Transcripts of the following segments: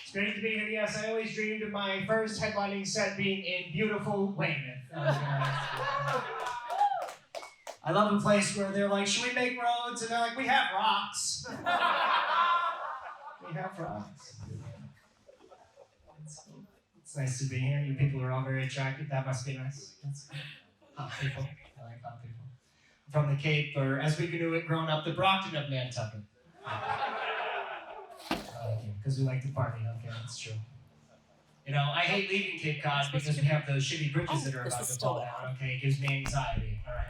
It's great to be here. Yes, I always dreamed of my first headlining set being in beautiful Weymouth. I love a place where they're like, should we make roads? And they're like, we have rocks. We have rocks. It's nice to be here. You people are all very attractive. That must be nice. That's hot people. I like hot people. I'm from the Cape, or as we knew it growing up, the Brockton of Nantucket. Because we like to party. Okay, that's true. You know, I hate leaving Cape Cod because we have those shitty bridges that are about to fall down. Okay, it gives me anxiety. All right.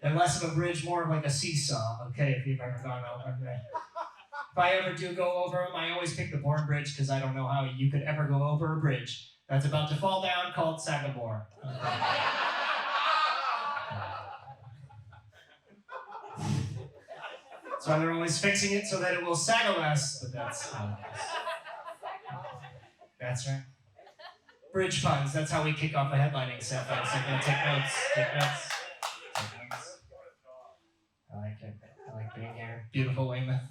They're less of a bridge, more of like a seesaw. Okay, if you've ever gone over. Okay. If I ever do go over them, I always pick the Bourne Bridge because I don't know how you could ever go over a bridge that's about to fall down called Sagamore. Okay. So they're always fixing it so that it will sag less, but that's how it is. That's right. Bridge puns, that's how we kick off a headlining set, folks. So take notes. I like it. I like being here. Beautiful Weymouth.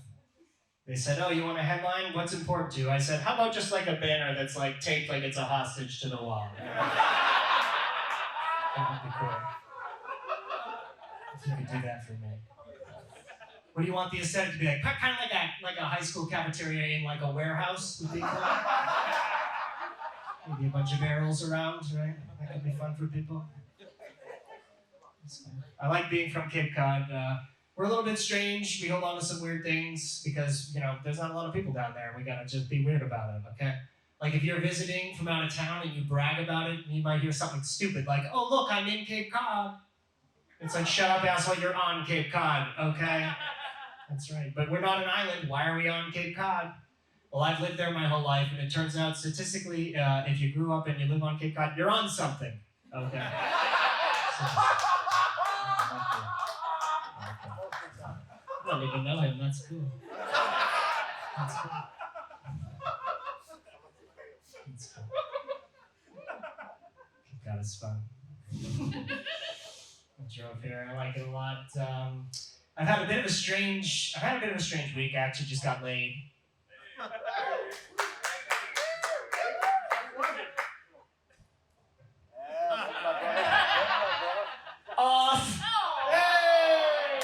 They said, oh, you want a headline? What's important to you? I said, how about just like a banner that's like taped like it's a hostage to the wall? That would be cool. If you could do that for me. What do you want the aesthetic to be like? Kind of like a high school cafeteria in like a warehouse would be cool. Maybe a bunch of barrels around, right? That could be fun for people. I like being from Cape Cod. We're a little bit strange. We hold on to some weird things because, you know, there's not a lot of people down there. We gotta just be weird about it, okay? Like if you're visiting from out of town and you brag about it, you might hear something stupid like, oh, look, I'm in Cape Cod. It's like, shut up, asshole, you're on Cape Cod, okay? That's right. But we're not an island. Why are we on Cape Cod? Well, I've lived there my whole life, and it turns out statistically, if you grew up and you live on Cape Cod, you're on something. Okay. I don't even know him. That's cool. That's cool. That's cool. Cape Cod is fun. I drove here. I like it a lot. I've had a bit of a strange week. I actually just got laid. Off. Hey!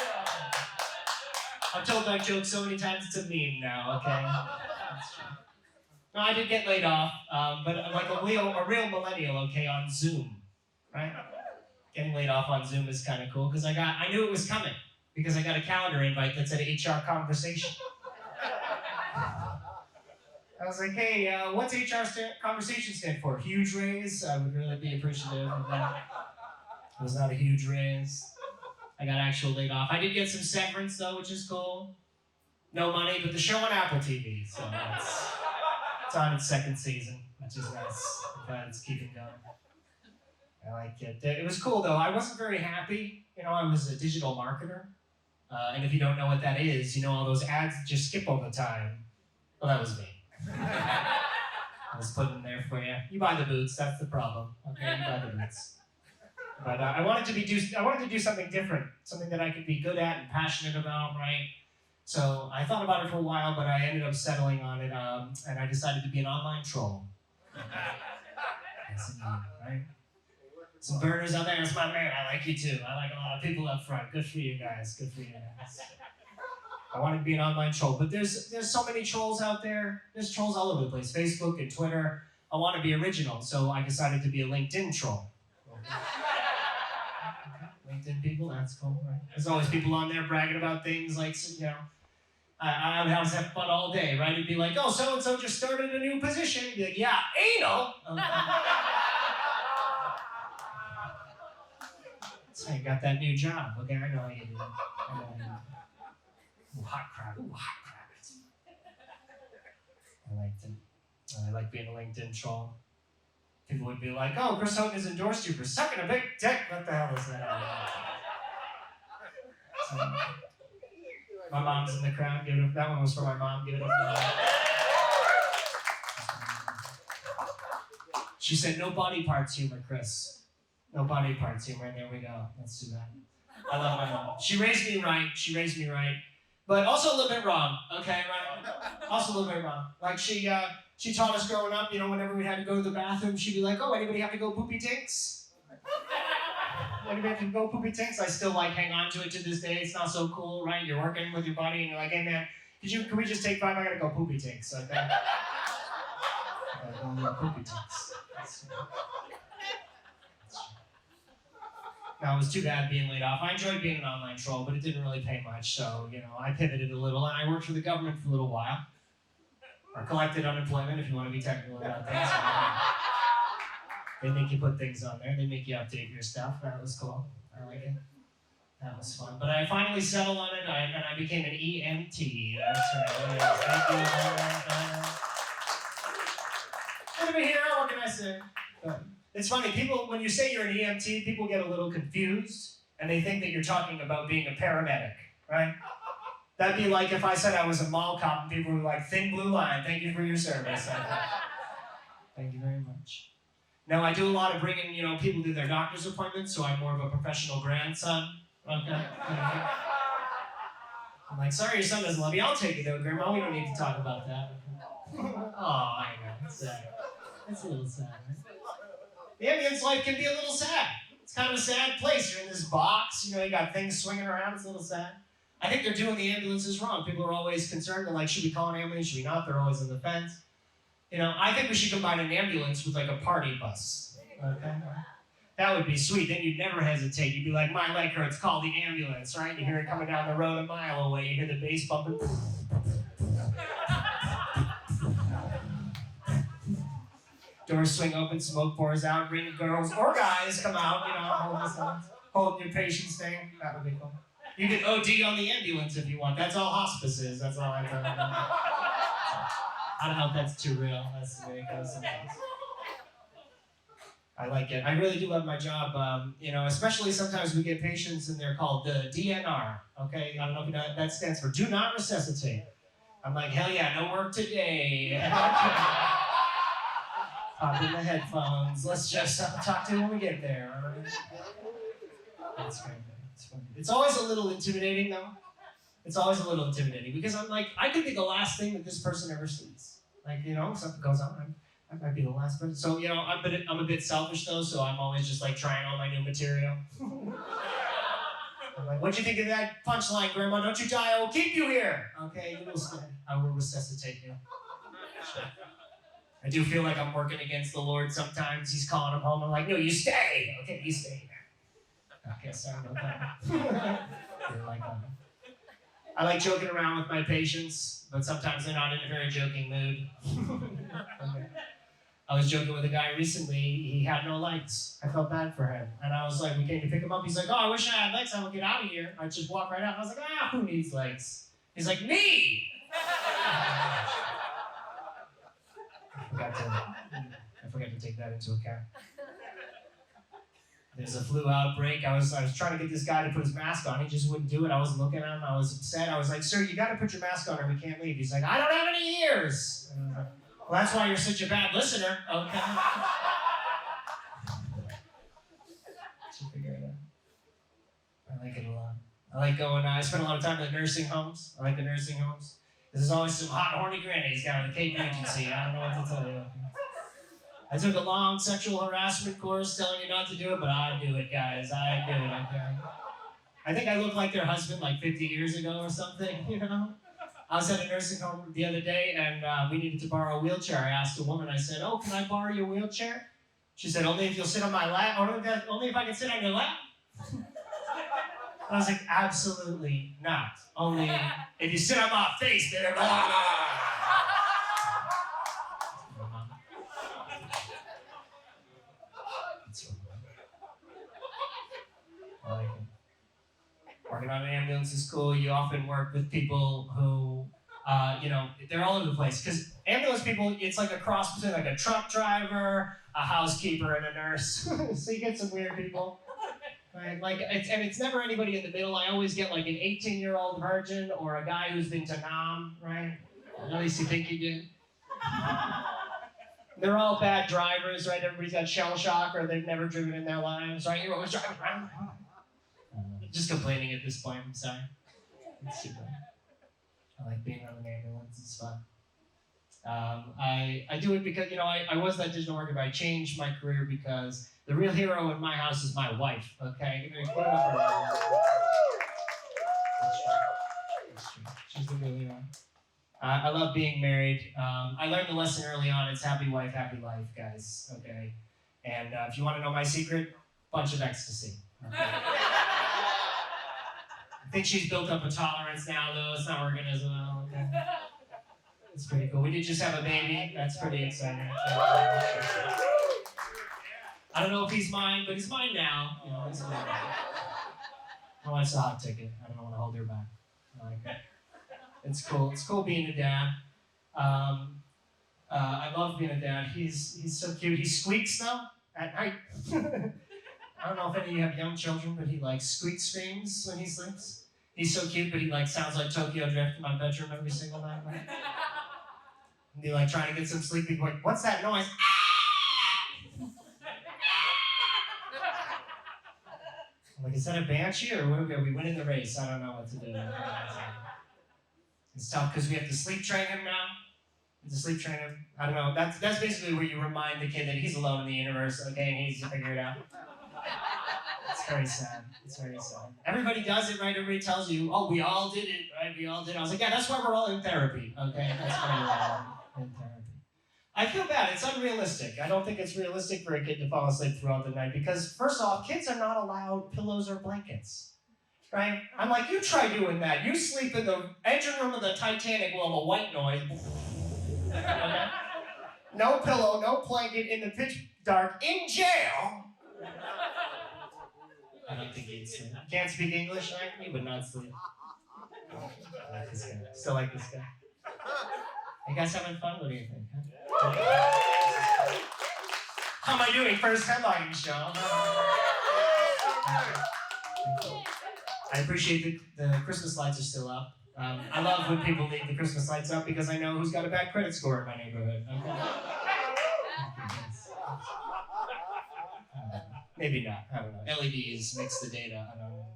I've told that joke so many times it's a meme now. Okay. That's true. No, I did get laid off, but like a real millennial. Okay, on Zoom, right? Getting laid off on Zoom is kind of cool because I knew it was coming. Because I got a calendar invite that said HR conversation. I was like, hey, what's HR conversation stand for? Huge raise? I would really be appreciative of that. It was not a huge raise. I got actual laid off. I did get some severance though, which is cool. No money, but the show on Apple TV, so it's on its second season, which is nice. I'm glad it's keeping going. I like it. It was cool though. I wasn't very happy. You know, I was a digital marketer. And if you don't know what that is, you know all those ads that just skip all the time. Well, that was me. I was putting there for you. You buy the boots, that's the problem. Okay, you buy the boots. But I wanted to do something different, something that I could be good at and passionate about, right? So I thought about it for a while, but I ended up settling on it, and I decided to be an online troll. Yes, indeed, right? Some burners out there, it's my man. I like you too. I like a lot of people up front. Good for you guys. Good for you guys. I wanted to be an online troll, but there's so many trolls out there. There's trolls all over the place, Facebook and Twitter. I want to be original, so I decided to be a LinkedIn troll. Okay. LinkedIn people, that's cool, right? There's always people on there bragging about things like, you know, I would always have fun all day, right? It'd be like, oh, so-and-so just started a new position. You'd be like, yeah, anal. So you got that new job. Okay, I know how you do it. Ooh, hot crap. Ooh, hot crap. I liked it. I like being a LinkedIn troll. People would be like, oh, Chris Houghton has endorsed you for sucking a big dick. What the hell is that? So, my mom's in the crowd. Give it up. That one was for my mom. Give it up for my mom. She said, no body parts humor, Chris. No body parts humor, and there we go. Let's do that. I love my mom. She raised me right. but also a little bit wrong. Okay, right? Also a little bit wrong. Like she taught us growing up. Whenever we had to go to the bathroom, she'd be like, "Oh, anybody have to go poopy tinks? Anybody have to go poopy tinks?" I still hang on to it to this day. It's not so cool, right? You're working with your buddy, and you're like, "Hey man, can we just take 5? I gotta go poopy tinks." Okay. Poopy tinks. Now, it was too bad being laid off. I enjoyed being an online troll, but it didn't really pay much, so, I pivoted a little, and I worked for the government for a little while. Or collected unemployment, if you want to be technical about things. They make you put things on there. They make you update your stuff. That was cool. I like it. That was fun. But I finally settled on it, and I became an EMT. That's right. Thank you. Good to be here. What can I say? It's funny, people, when you say you're an EMT, people get a little confused, and they think that you're talking about being a paramedic, right? That'd be like if I said I was a mall cop, and people were like, "Thin blue line, thank you for your service." Thank you very much. Now, I do a lot of bringing, people to their doctor's appointments, so I'm more of a professional grandson. Okay? I'm like, "Sorry, your son doesn't love you. I'll take it though, Grandma. We don't need to talk about that." Oh, I know. It's sad. It's a little sad, right? The ambulance life can be a little sad. It's kind of a sad place. You're in this box, you got things swinging around. It's a little sad. I think they're doing the ambulances wrong. People are always concerned. They're like, should we call an ambulance? Should we not? They're always on the fence. I think we should combine an ambulance with a party bus. Okay? That would be sweet. Then you'd never hesitate. You'd be like, "My leg hurts, call the ambulance," right? You hear it coming down the road a mile away. You hear the bass bumping. Doors swing open, smoke pours out, ring girls or guys come out, holding your patient's thing. That would be cool. You can OD on the ambulance if you want. That's all hospice is. That's all I tell you. I don't know if that's too real. That's the way it goes sometimes. I like it. I really do love my job. Especially sometimes we get patients and they're called the DNR. Okay, I don't know if you know that stands for do not resuscitate. I'm like, hell yeah, no work today. Pop in the headphones. Let's just talk to you when we get there. All right? That's great. It's funny. It's always a little intimidating, though. It's always a little intimidating because I'm like, I could be the last thing that this person ever sees. Something goes on. I might be the last person. So, I'm a bit selfish, though, so I'm always just trying all my new material. I'm like, "What'd you think of that punchline, Grandma? Don't you die, I will keep you here." Okay, you will stay. I will resuscitate you. Sure. I do feel like I'm working against the Lord sometimes. He's calling him home. I'm like, "No, you stay." "Okay, you stay here." "Okay, sorry, no problem." I like joking around with my patients, but sometimes they're not in a very joking mood. Okay. I was joking with a guy recently. He had no legs. I felt bad for him. And I was like, we came to pick him up. He's like, "Oh, I wish I had legs. I would get out of here." I just walk right out. I was like, "Who needs legs?" He's like, "Me!" I forgot to take that into account. There's a flu outbreak. I was trying to get this guy to put his mask on. He just wouldn't do it. I was looking at him. I was upset. I was like, "Sir, you got to put your mask on or we can't leave." He's like, "I don't have any ears." And I was like, "Well, that's why you're such a bad listener." Okay. Should figure it out. I like it a lot. I like going. I spend a lot of time in the nursing homes. I like the nursing homes. There's always some hot, horny grannies down at the Cape Agency. I don't know what to tell you. I took a long sexual harassment course telling you not to do it, but I do it, guys. I do it, okay? I think I look like their husband 50 years ago or something, I was at a nursing home the other day, and we needed to borrow a wheelchair. I asked a woman, I said, "Oh, can I borrow your wheelchair?" She said, "Only if you'll sit on my lap, only if I can sit on your lap." I was like, "Absolutely not. Only if you sit on my face, there." I like it. Working on an ambulance is cool. You often work with people who, they're all over the place. Because ambulance people, it's like a cross between a truck driver, a housekeeper, and a nurse. So you get some weird people. Right? It's never anybody in the middle. I always get an 18-year-old virgin or a guy who's been to Nam, right? At least you think you do. They're all bad drivers, right? Everybody's got shell shock or they've never driven in their lives, right? You're always driving around. Just complaining at this point, I'm sorry. It's super. like being on an ambulance. It's fun. I do it because, I was that digital marketer, but I changed my career because the real hero in my house is my wife, okay? Put it up for her. That's true. She's the real hero. I love being married. I learned the lesson early on. It's happy wife, happy life, guys, okay? And if you want to know my secret, bunch of ecstasy. Okay? I think she's built up a tolerance now, though. It's not working as well, okay? It's pretty cool. We did just have a baby. That's pretty exciting. I don't know if he's mine, but he's mine now. He's mine. My wife's a hot ticket. I don't want to hold her back. I like it. It's cool. It's cool being a dad. I love being a dad. He's so cute. He squeaks though at night. I don't know if any of you have young children, but he squeak screams when he sleeps. He's so cute, but he sounds like Tokyo Drift in my bedroom every single night. And be trying to get some sleep. He'd be like, "What's that noise?" I'm like, is that a banshee or what are we winning the race? I don't know what to do. It's tough because we have to sleep train him now. I don't know. That's basically where you remind the kid that he's alone in the universe, okay, and he needs to figure it out. It's very sad. Everybody does it, right? Everybody tells you, oh, we all did it, right? We all did it. I was like, yeah, that's why we're all in therapy, okay? That's why we're all in therapy. I feel bad. It's unrealistic. I don't think it's realistic for a kid to fall asleep throughout the night because, first off, kids are not allowed pillows or blankets. Right? I'm like, you try doing that. You sleep in the engine room of the Titanic while the white noise. Okay? No pillow, no blanket, in the pitch dark, in jail. I don't think he'd sleep. Can't speak English, right? He would not sleep. I like this guy. Still like this guy. You guys having fun? What do you think? Huh? How am I doing? First headlining show. I appreciate the Christmas lights are still up. I love when people leave the Christmas lights up because I know who's got a bad credit score in my neighborhood. Okay? Maybe not. I don't know. LEDs mix the data. I don't know.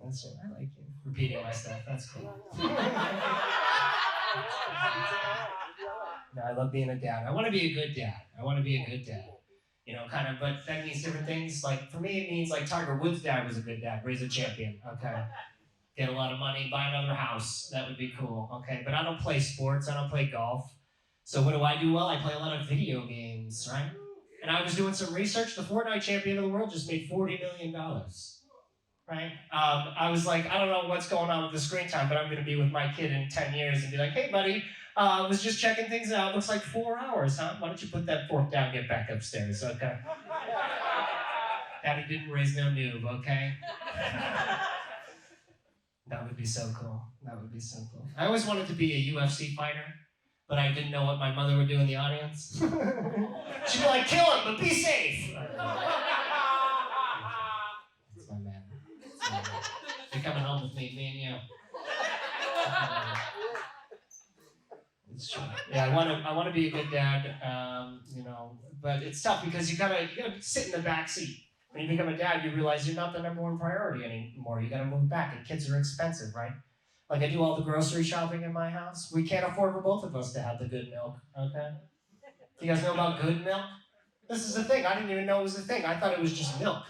That's it. I like you repeating my stuff. That's cool. No, I love being a dad. I want to be a good dad. But that means different things. For me, it means Tiger Woods' dad was a good dad, raise a champion, okay? Get a lot of money, buy another house, that would be cool, okay? But I don't play sports, I don't play golf. So what do I do well? I play a lot of video games, right? And I was doing some research, the Fortnite champion of the world just made $40 million, right? I was like, I don't know what's going on with the screen time, but I'm gonna be with my kid in 10 years and be like, hey buddy, was just checking things out. Looks like 4 hours, huh? Why don't you put that fork down, get back upstairs, okay? Daddy didn't raise no noob, okay? That would be so cool. I always wanted to be a UFC fighter, but I didn't know what my mother would do in the audience. She'd be like, kill him, but be safe. That's my man. You're coming home with me and you. It's true. Yeah, I want to be a good dad, but it's tough because you gotta sit in the back seat. When you become a dad, you realize you're not the number one priority anymore. You gotta move back, and kids are expensive, right? I do all the grocery shopping in my house. We can't afford for both of us to have the good milk, okay? Do you guys know about good milk? This is a thing. I didn't even know it was a thing. I thought it was just milk.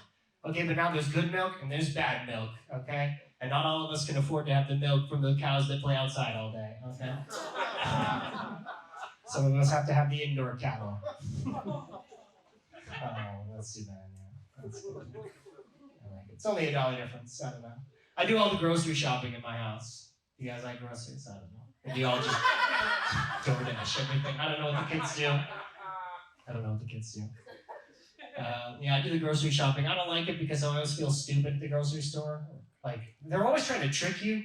Okay, but now there's good milk and there's bad milk, okay? And not all of us can afford to have the milk from the cows that play outside all day, okay? Some of us have to have the indoor cattle. Oh, that's too bad, yeah. That's good. I like it. It's only $1 difference, I don't know. I do all the grocery shopping in my house. You guys like groceries? I don't know. Maybe you all just DoorDash everything. I don't know what the kids do. Yeah, I do the grocery shopping. I don't like it because I always feel stupid at the grocery store. They're always trying to trick you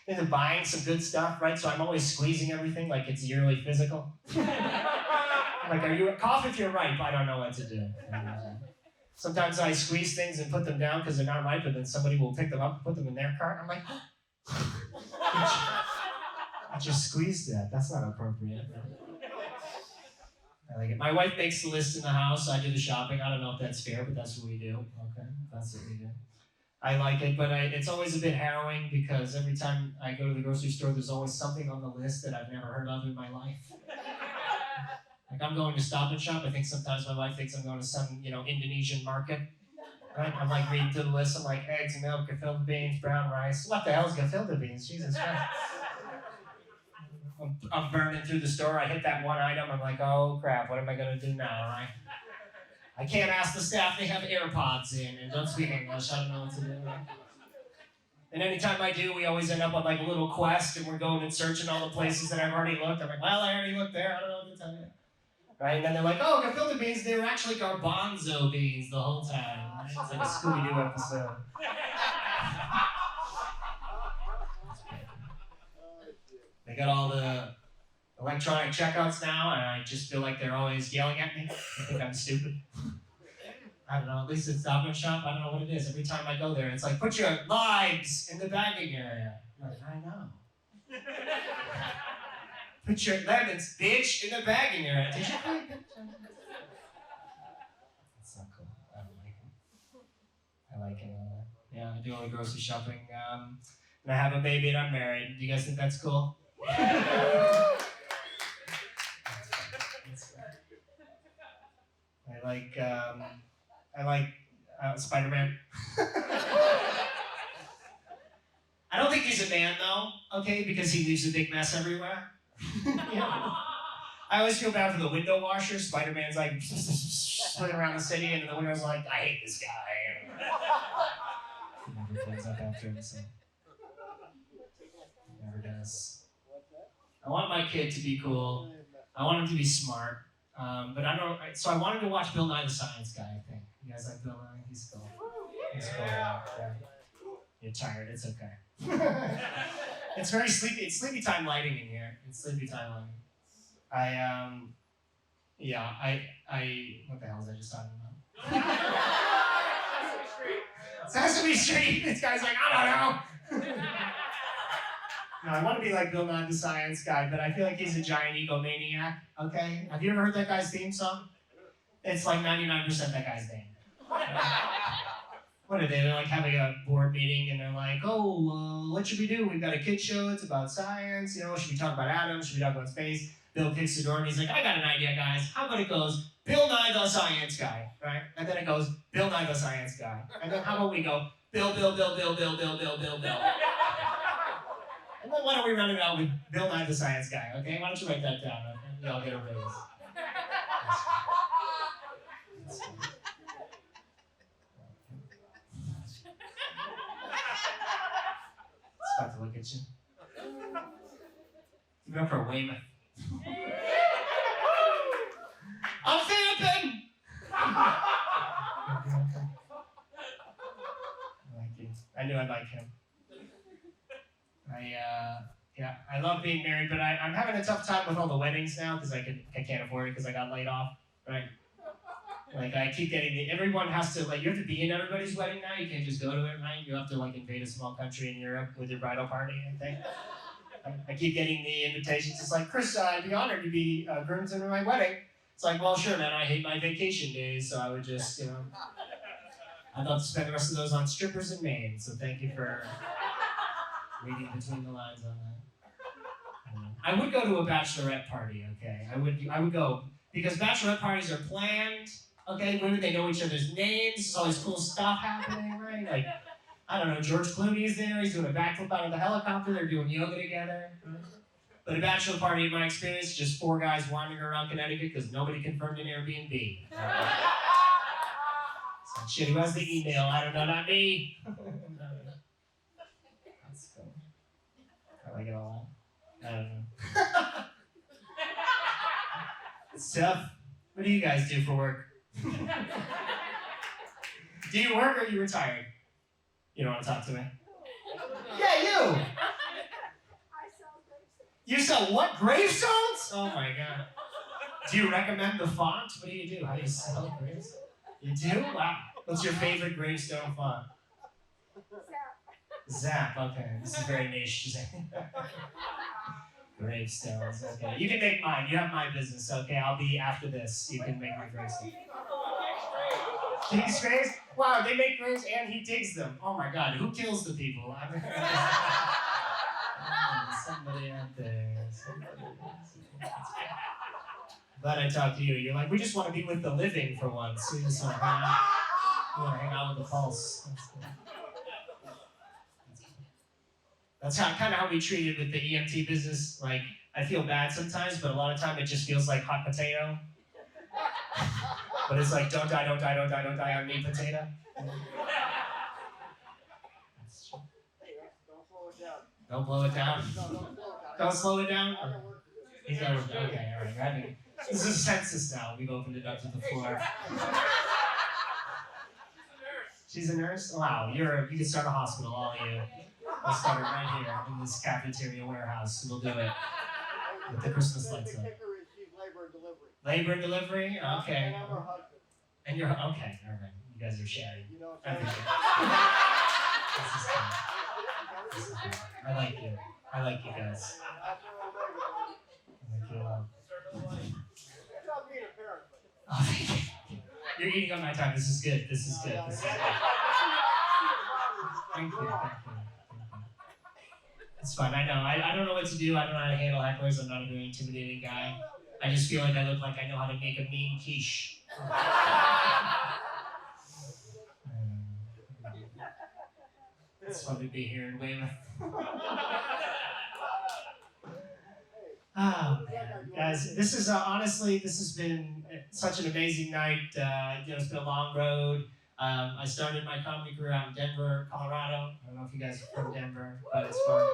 into buying some good stuff, right? So I'm always squeezing everything like it's yearly physical. Are you cough if you're ripe? I don't know what to do. Sometimes I squeeze things and put them down because they're not ripe, and then somebody will pick them up and put them in their cart. I'm like, I just squeezed that. That's not appropriate. I like it. My wife makes the list in the house. I do the shopping. I don't know if that's fair, but that's what we do. Okay, that's what we do. I like it, but it's always a bit harrowing because every time I go to the grocery store, there's always something on the list that I've never heard of in my life. Like I'm going to Stop and Shop. I think sometimes my wife thinks I'm going to some, Indonesian market. Right? I'm like reading through the list. I'm like eggs, milk, gefilte beans, brown rice. What the hell's gefilte beans? Jesus Christ. I'm burning through the store. I hit that one item. I'm like, oh crap, what am I going to do now, right? I can't ask the staff. They have AirPods in and don't speak English. I don't know what to do. Right? And anytime I do, we always end up on like a little quest and we're going and searching all the places that I've already looked. I'm like, well, I already looked there. I don't know what to tell you. Right? And then they're like, oh, gefilte beans. They were actually garbanzo beans the whole time. Right? It's like a Scooby-Doo episode. They got all the electronic checkouts now, and I just feel like they're always yelling at me. I think I'm stupid. I don't know, at least it's Stop and Shop. I don't know what it is. Every time I go there, it's like, put your lives in the bagging area. I'm like, I know. Put your lemons, bitch, in the bagging area. Did you think that? That's not cool. I don't like it. I like it. Yeah, I do all the grocery shopping. And I have a baby and I'm married. Do you guys think that's cool? I like Spider-Man. I don't think he's a man though, okay, because he leaves a big mess everywhere. Yeah. I always feel bad for the window washer. Spider-Man's like swimming around the city, and the window's like, I hate this guy. He never cleans up after himself. He never does. I want my kid to be cool. I want him to be smart. But I don't. So I wanted to watch Bill Nye the Science Guy. I think you guys like Bill Nye. He's cool. He's cool. Yeah. You're tired. It's okay. It's very sleepy. It's sleepy time lighting in here. It's sleepy time lighting. What the hell was I just talking about? Sesame Street. This guy's like, I don't know. No, I want to be like Bill Nye the Science Guy, but I feel like he's a giant egomaniac, okay? Have you ever heard that guy's theme song? It's like 99% that guy's name. What are they? They're like having a board meeting and they're like, what should we do? We've got a kid show, it's about science, should we talk about atoms? Should we talk about space? Bill kicks the door and he's like, I got an idea, guys. How about it goes, Bill Nye the Science Guy, right? And then it goes, Bill Nye the Science Guy. And then how about we go, Bill. And then why don't we run it out with Bill Nye the Science Guy, okay? Why don't you write that down, okay? We all get a raise. It's about to look at you. Give it up for Weymouth. I'm vamping! I like you. I knew I'd like him. I love being married, but I'm having a tough time with all the weddings now because I can't afford it because I got laid off, right? Like I keep getting everyone has to you have to be in everybody's wedding now. You can't just go to it, right? You have to invade a small country in Europe with your bridal party and thing. I keep getting the invitations. It's like, Chris, I'd be honored to be groomsman at my wedding. It's like, well, sure, man. I hate my vacation days, so I would just, I'd love to spend the rest of those on strippers in Maine. So thank you for reading between the lines on that. I would go to a bachelorette party, okay? I would go because bachelorette parties are planned, okay? Women, they know each other's names. There's all this cool stuff happening, right? Like, I don't know, George Clooney's there. He's doing a backflip out of the helicopter. They're doing yoga together. Right? But a bachelor party, in my experience, just 4 guys wandering around Connecticut because nobody confirmed an Airbnb. So shit, who has the email? I don't know, not me. That's cool. I like it a lot. I don't know. It's tough. What do you guys do for work? Do you work or are you retired? You don't want to talk to me? Yeah, you! I sell gravestones. You sell what? Gravestones? Oh my god. Do you recommend the font? What do you do? How do you sell gravestones? You do? Wow. What's your favorite gravestone font? Zap. Zap, okay. This is very niche. Gravestones, okay. You can make mine. You have my business, okay? I'll be after this. You can make my gravestone. Digs graves? Wow, they make graves and he digs them. Oh my God, who kills the people? Somebody out there. Glad I talked to you. You're like, we just want to be with the living for once. We just want to hang out. We want to hang out with the pulse. That's kind of how we treated with the EMT business. Like, I feel bad sometimes, but a lot of time it just feels like hot potato. But it's like, don't die, don't die, don't die, don't die on me, potato. Don't blow it down. Don't slow it down. He's never. Okay, all right. Ready? This is a census now. We've opened it up to the floor. She's a nurse. Wow, you can start a hospital, all of you. I'll start it right here in this cafeteria warehouse. We'll do it with the Christmas lights up. Labor and delivery. Okay. And you're okay. All right. You guys are sharing. Everything. This is fun. This is fun. I like you. I like you guys. I like you a lot. Oh, thank you. You're eating on my time. This is good. This is good. This is good. Thank you. Thank you. It's fun. I know. I don't know what to do. I don't know how to handle hecklers. I'm not a very intimidating guy. I just feel like I look like I know how to make a mean quiche. It's fun to be here in Weymouth. Oh, man. Guys, this is honestly, this has been such an amazing night. It's been a long road. I started my comedy career out in Denver, Colorado. I don't know if you guys are from Denver, but it's fun.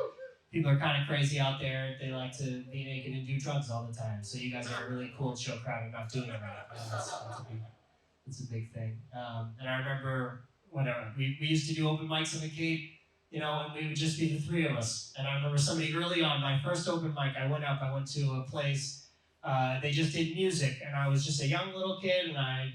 People are kind of crazy out there. They like to be naked and do drugs all the time. So you guys are a really cool, chill crowd and not doing it right. That's a big thing. And I remember when we used to do open mics on the Cape, and we would just be the three of us. And I remember somebody early on, my first open mic, I went to a place, they just did music, and I was just a young little kid, and I,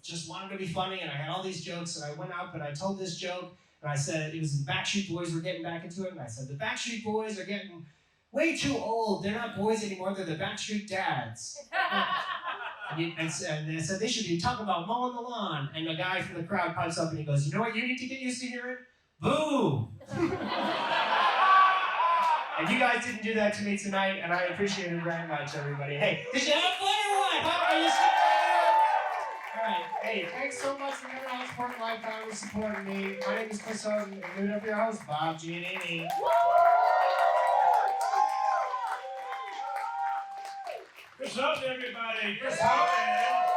just wanted to be funny, and I had all these jokes, and I went up and I told this joke, and I said, it was the Backstreet Boys were getting back into it, and I said, the Backstreet Boys are getting way too old. They're not boys anymore, they're the Backstreet Dads. And I said, they should be talking about mowing the lawn. And the guy from the crowd pipes up and he goes, you know what you need to get used to hearing? Boo! And you guys didn't do that to me tonight, and I appreciate it very much, everybody. Hey, did you have fun or what? Huh? Are you still there? All right. Hey, thanks so much for everyone else supporting Lifetime and supporting me. My name is Chris Houghton, and I'm your host, Bob Giannini. Chris Houghton, everybody. Chris Houghton.